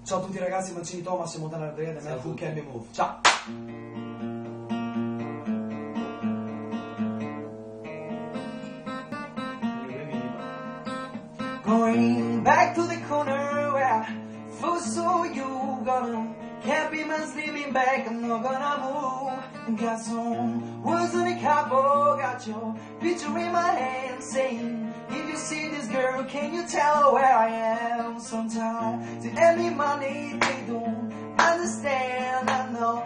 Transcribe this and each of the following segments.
Ciao a tutti ragazzi, Mancini Thomas e Montana Ardea da Who Can Be Move. Ciao! Going back to the corner where I first saw you, gonna can't be man sleeping back, I'm not gonna move. Got some words on the cardboard, got your picture in my hand, saying, if you see this girl, can you tell her where I am? Sometimes they end me money, they don't understand. I know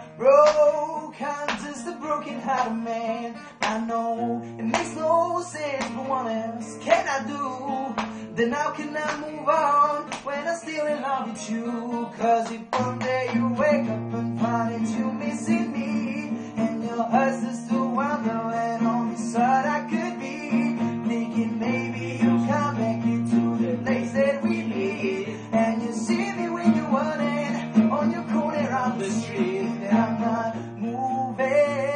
I'm just a broken hearted man. I know it makes no sense, but what else can I do? Then how can I move on when I'm still in love with you? Cause if one day you wake up and find that you're missing me, and your heart's just to wonder and on the side I could be, thinking maybe you'll come back into the place that we meet, and you see me when you're running on your corner on the street, and I'm not moving.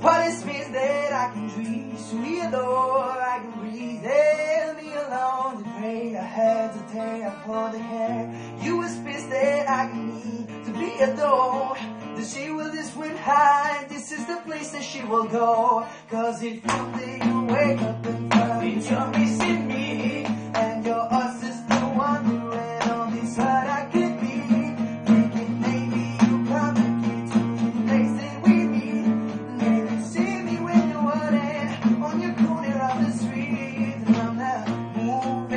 Punishments that I can dream, sweet Lord, I can breathe. Let me alone to pray. I hesitate, I pull the hair. You was pissed that I can need to be adored. That she will just went high, this is the place that she will go. Cause if one day you wake up and find that you're missing me, and your heart's just the wondering on this side I could be, thinking maybe you come back into the place that we meet. Maybe see me when you're running on your corner of the street, and I'm not moving.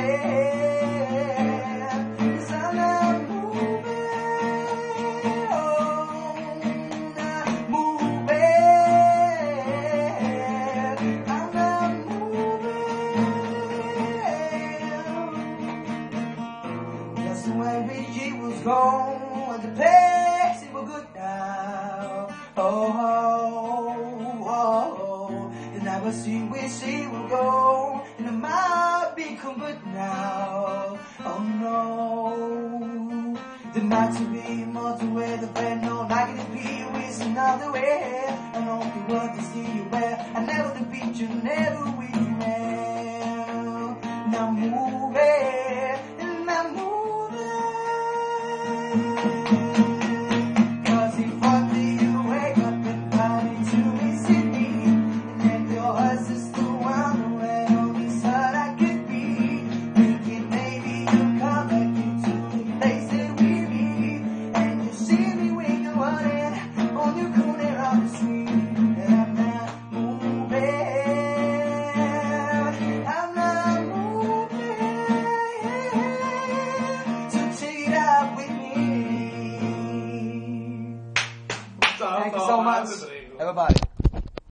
Cause I'm not moving. When Reggie was gone, the place it was good now. Oh, and I will see where she will go, and I might become good now. Oh no, the night to be more to wear the bed, no like it be with another way. I don't want to see you where I never the beat you, never with you now. Now moving, and I'm moving. Cause if one day you wake up and find that you're missing me, and then your heart's just the one where on this side I could be, thinking maybe you'll come back into the place that we meet, and you see me when you're running on your corner of the street, and I'm not moving, I'm not moving, so take it out with me. Thank you so much, everybody.